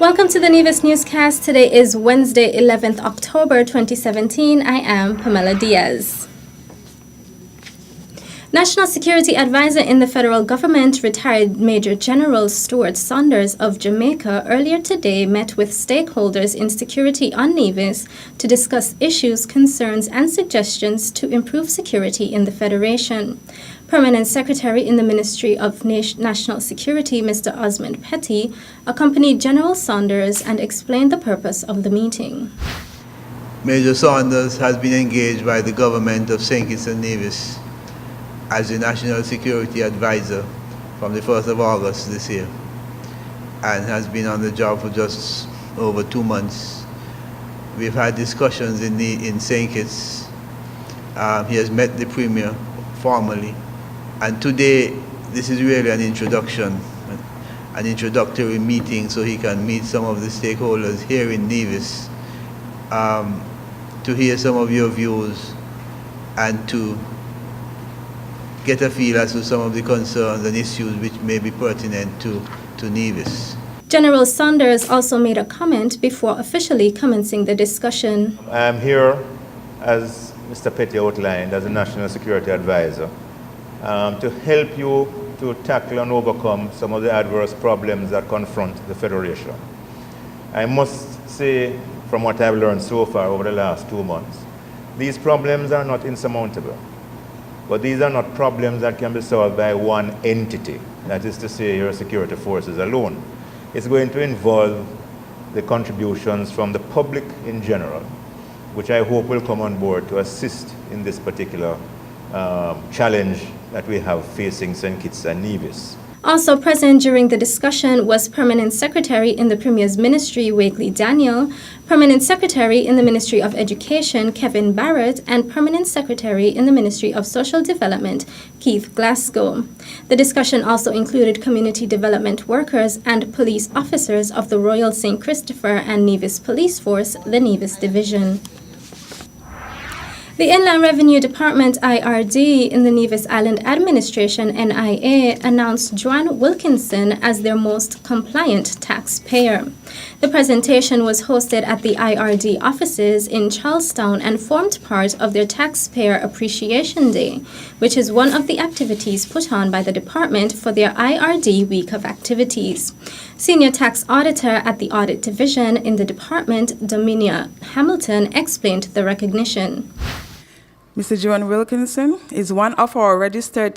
Welcome to the Nevis Newscast. Today is Wednesday, 11th October 2017. I am Pamela Diaz. National Security Advisor in the federal government, retired Major General Stuart Saunders of Jamaica, earlier today met with stakeholders in security on Nevis to discuss issues, concerns, and suggestions to improve security in the Federation. Permanent Secretary in the Ministry of National Security, Mr. Osmond Petty, accompanied General Saunders and explained the purpose of the meeting. Major Saunders has been engaged by the government of St. Kitts and Nevis as the National Security Advisor from the 1st of August this year, and has been on the job for just over 2 months. We've had discussions in St. Kitts. He has met the Premier formally, and today this is really an introduction, an introductory meeting, so he can meet some of the stakeholders here in Nevis to hear some of your views and to get a feel as to some of the concerns and issues which may be pertinent to Nevis. General Saunders also made a comment before officially commencing the discussion. I am here, as Mr. Petty outlined, as a National Security Advisor to help you to tackle and overcome some of the adverse problems that confront the Federation. I must say, from what I've learned so far over the last 2 months, these problems are not insurmountable. But these are not problems that can be solved by one entity, that is to say your security forces alone. It's going to involve the contributions from the public in general, which I hope will come on board to assist in this particular challenge that we have facing St. Kitts and Nevis. Also present during the discussion was Permanent Secretary in the Premier's Ministry, Wakely Daniel, Permanent Secretary in the Ministry of Education, Kevin Barrett, and Permanent Secretary in the Ministry of Social Development, Keith Glasgow. The discussion also included community development workers and police officers of the Royal St. Christopher and Nevis Police Force, the Nevis Division. The Inland Revenue Department, IRD, in the Nevis Island Administration, NIA, announced Joanne Wilkinson as their most compliant taxpayer. The presentation was hosted at the IRD offices in Charlestown and formed part of their Taxpayer Appreciation Day, which is one of the activities put on by the department for their IRD Week of Activities. Senior Tax Auditor at the Audit Division in the department, Dominia Hamilton, explained the recognition. Mr. Joan Wilkinson is one of our registered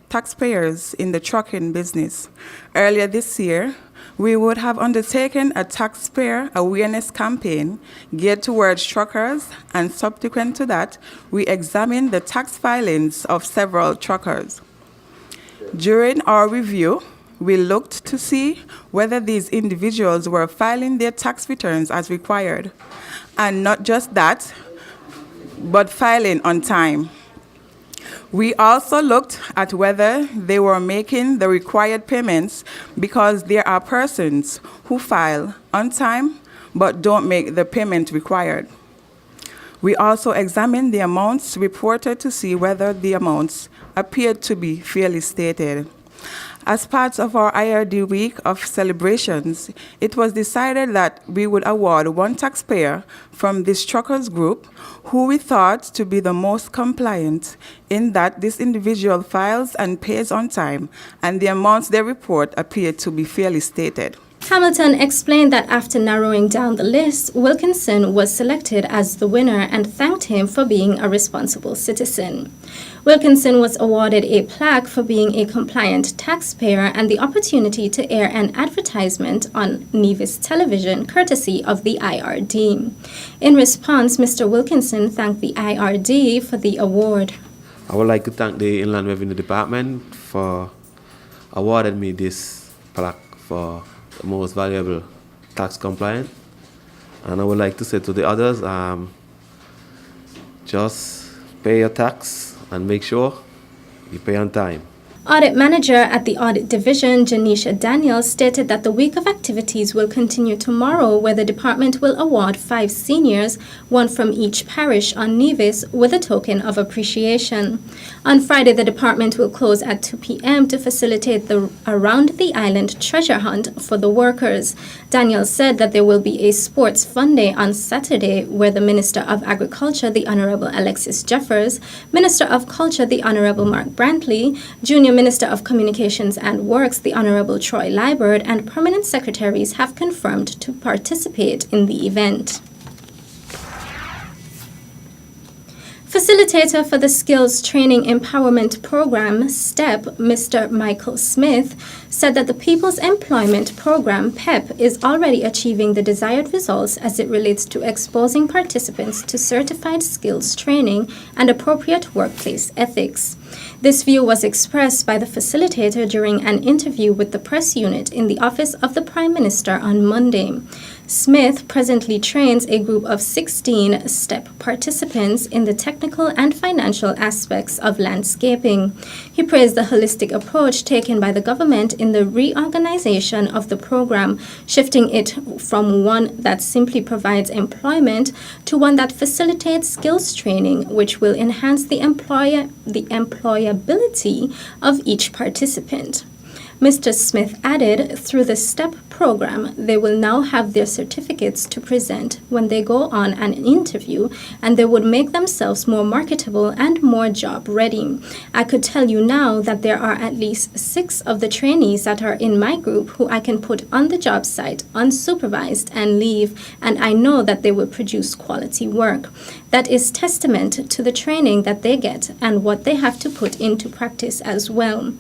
taxpayers in the trucking business. Earlier this year, we would have undertaken a taxpayer awareness campaign geared towards truckers, and subsequent to that, we examined the tax filings of several truckers. During our review, we looked to see whether these individuals were filing their tax returns as required, and not just that, but filing on time. We also looked at whether they were making the required payments, because there are persons who file on time but don't make the payment required. We also examined the amounts reported to see whether the amounts appeared to be fairly stated. As part of our IRD week of celebrations, it was decided that we would award one taxpayer from this truckers group who we thought to be the most compliant, in that this individual files and pays on time, and the amounts they report appear to be fairly stated. Hamilton explained that after narrowing down the list, Wilkinson was selected as the winner and thanked him for being a responsible citizen. Wilkinson was awarded a plaque for being a compliant taxpayer and the opportunity to air an advertisement on Nevis television, courtesy of the IRD. In response, Mr. Wilkinson thanked the IRD for the award. I would like to thank the Inland Revenue Department for awarding me this plaque for the most valuable tax compliant. And I would like to say to the others, just pay your tax and make sure you pay on time. Audit Manager at the Audit Division, Janisha Daniels, stated that the week of activities will continue tomorrow, where the department will award 5 seniors, one from each parish on Nevis, with a token of appreciation. On Friday, the department will close at 2 p.m. to facilitate the Around the Island treasure hunt for the workers. Daniels said that there will be a sports fun day on Saturday, where the Minister of Agriculture, the Honorable Alexis Jeffers, Minister of Culture, the Honorable Mark Brantley, Junior Minister of Communications and Works, the Honorable Troy Liburd, and permanent secretaries have confirmed to participate in the event. Facilitator for the Skills Training Empowerment Program, STEP, Mr. Michael Smith, said that the People's Employment Program, PEP, is already achieving the desired results as it relates to exposing participants to certified skills training and appropriate workplace ethics. This view was expressed by the facilitator during an interview with the press unit in the office of the Prime Minister on Monday. Smith presently trains a group of 16 STEP participants in the technical and financial aspects of landscaping. He praised the holistic approach taken by the government in the reorganization of the program, shifting it from one that simply provides employment to one that facilitates skills training, which will enhance the employability of each participant. Mr. Smith added, through the STEP program, they will now have their certificates to present when they go on an interview, and they would make themselves more marketable and more job ready. I could tell you now that there are at least 6 of the trainees that are in my group who I can put on the job site unsupervised and leave, and I know that they will produce quality work. That is testament to the training that they get and what they have to put into practice as well.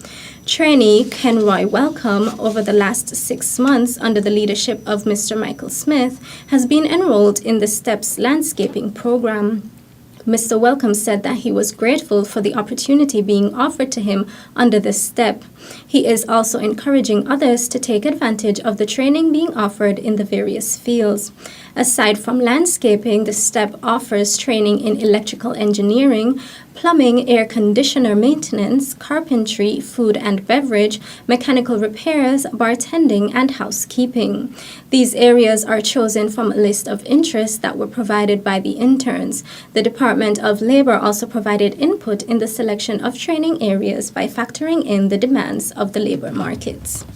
Trainee Kenroy Welcome, over the last 6 months under the leadership of Mr. Michael Smith, has been enrolled in the STEPS landscaping program. Mr. Welcome said that he was grateful for the opportunity being offered to him under this STEP. He is also encouraging others to take advantage of the training being offered in the various fields. Aside from landscaping, the STEP offers training in electrical engineering, plumbing, air conditioner maintenance, carpentry, food and beverage, mechanical repairs, bartending, and housekeeping. These areas are chosen from a list of interests that were provided by the interns. The Department of Labor also provided input in the selection of training areas by factoring in the demands of the labor markets.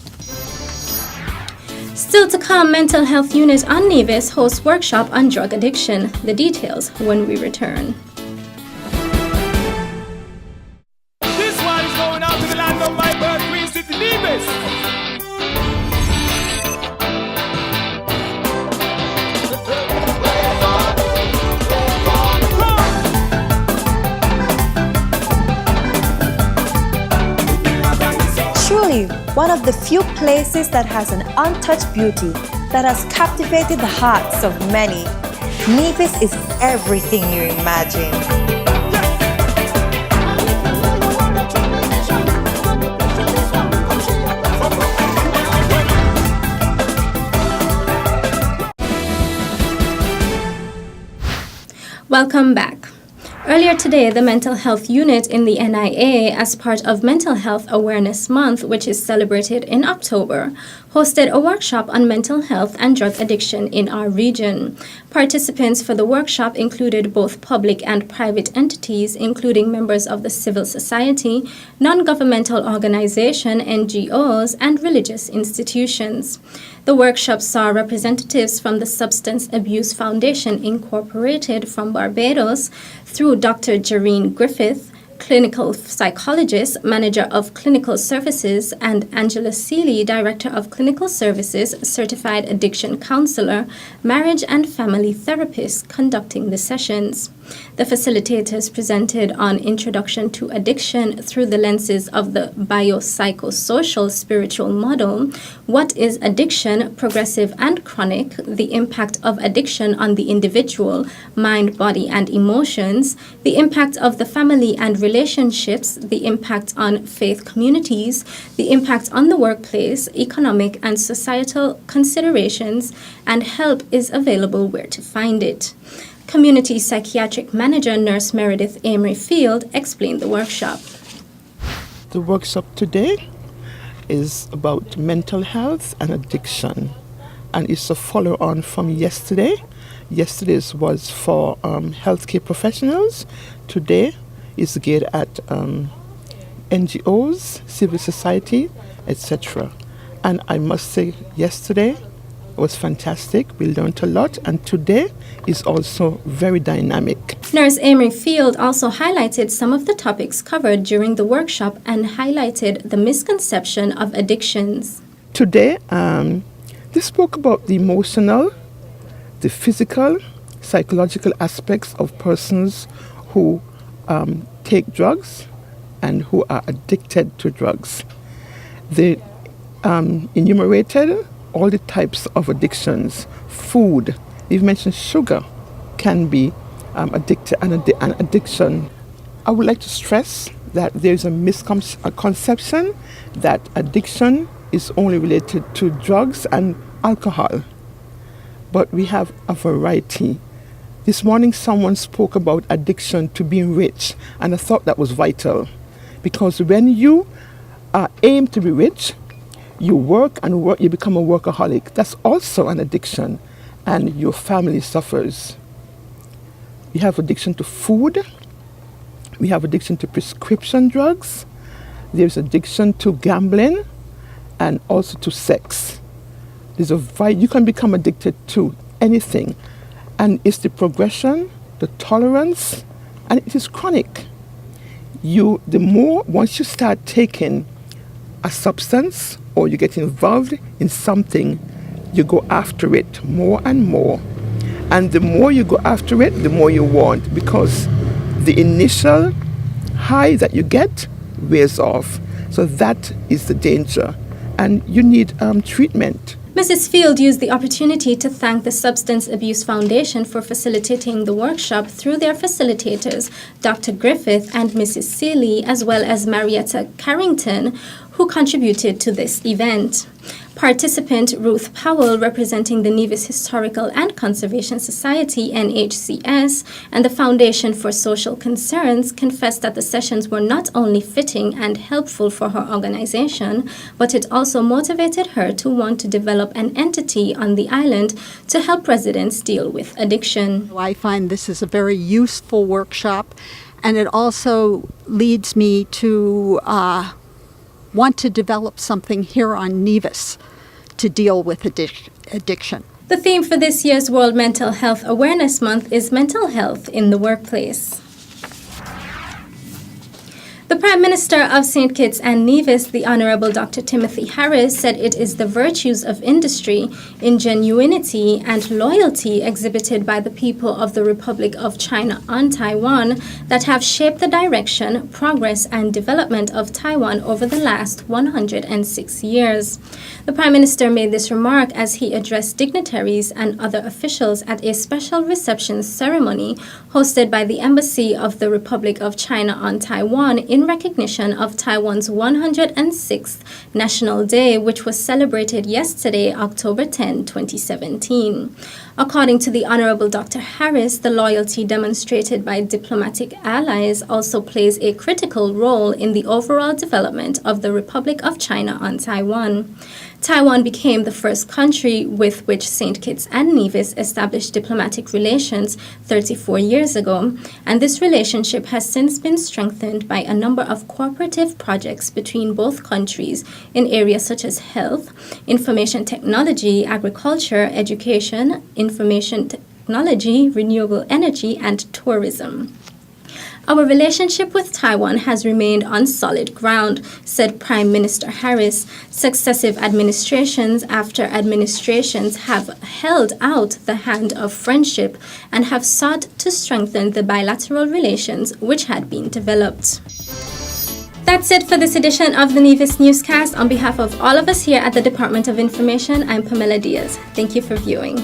Still to come, Mental Health Unit on Nevis hosts workshop on drug addiction. The details when we return. This one is going out to the land of my birth, Queen City, Nevis. Truly, one of the few places that has an untouched beauty that has captivated the hearts of many. Nevis is everything you imagine. Welcome back. Earlier today, the Mental Health Unit in the NIA, as part of Mental Health Awareness Month, which is celebrated in October, hosted a workshop on mental health and drug addiction in our region. Participants for the workshop included both public and private entities, including members of the civil society, non-governmental organization, NGOs, and religious institutions. The workshop saw representatives from the Substance Abuse Foundation Incorporated from Barbados through Dr. Jareen Griffith, clinical psychologist, manager of clinical services, and Angela Seeley, director of clinical services, certified addiction counselor, marriage and family therapist, conducting the sessions. The facilitators presented on Introduction to Addiction through the lenses of the biopsychosocial spiritual model, what is addiction, progressive and chronic, the impact of addiction on the individual, mind, body, and emotions, the impact of the family and relationships, the impact on faith communities, the impact on the workplace, economic and societal considerations, and help is available where to find it. Community Psychiatric Manager Nurse Meredith Amory Field explained the workshop. The workshop today is about mental health and addiction, and it's a follow-on from yesterday. Yesterday's was for healthcare professionals. Today is geared at NGOs, civil society, etc. And I must say, yesterday was fantastic. We learned a lot, and today is also very dynamic. Nurse Amory Field also highlighted some of the topics covered during the workshop and highlighted the misconception of addictions. Today, they spoke about the emotional, the physical, psychological aspects of persons who take drugs and who are addicted to drugs. They enumerated all the types of addictions. Food, they've mentioned sugar can be an addiction. I would like to stress that there's a misconception that addiction is only related to drugs and alcohol, but we have a variety. This morning someone spoke about addiction to being rich, and I thought that was vital, because when you aim to be rich, you work and work, you become a workaholic. That's also an addiction, and your family suffers. We have addiction to food. We have addiction to prescription drugs. There's addiction to gambling and also to sex. You can become addicted to anything, and it's the progression, the tolerance, and it is chronic. Once you start taking a substance or you get involved in something, you go after it more and more. And the more you go after it, the more you want, because the initial high that you get wears off. So that is the danger. And you need treatment. Mrs. Field used the opportunity to thank the Substance Abuse Foundation for facilitating the workshop through their facilitators, Dr. Griffith and Mrs. Seeley, as well as Marietta Carrington, who contributed to this event. Participant Ruth Powell, representing the Nevis Historical and Conservation Society, NHCS, and the Foundation for Social Concerns, confessed that the sessions were not only fitting and helpful for her organization, but it also motivated her to want to develop an entity on the island to help residents deal with addiction. I find this is a very useful workshop, and it also leads me to want to develop something here on Nevis to deal with addiction. The theme for this year's World Mental Health Awareness Month is Mental Health in the Workplace. The Prime Minister of St. Kitts and Nevis, the Honorable Dr. Timothy Harris, said it is the virtues of industry, ingenuity, and loyalty exhibited by the people of the Republic of China on Taiwan that have shaped the direction, progress, and development of Taiwan over the last 106 years. The Prime Minister made this remark as he addressed dignitaries and other officials at a special reception ceremony hosted by the Embassy of the Republic of China on Taiwan in recognition of Taiwan's 106th National Day, which was celebrated yesterday, October 10, 2017. According to the Honorable Dr. Harris, the loyalty demonstrated by diplomatic allies also plays a critical role in the overall development of the Republic of China on Taiwan. Taiwan became the first country with which St. Kitts and Nevis established diplomatic relations 34 years ago, and this relationship has since been strengthened by a number of cooperative projects between both countries in areas such as health, information technology, agriculture, education, information technology, renewable energy, and tourism. Our relationship with Taiwan has remained on solid ground, said Prime Minister Harris. Successive administrations after administrations have held out the hand of friendship and have sought to strengthen the bilateral relations which had been developed. That's it for this edition of the Nevis Newscast. On behalf of all of us here at the Department of Information, I'm Pamela Diaz. Thank you for viewing.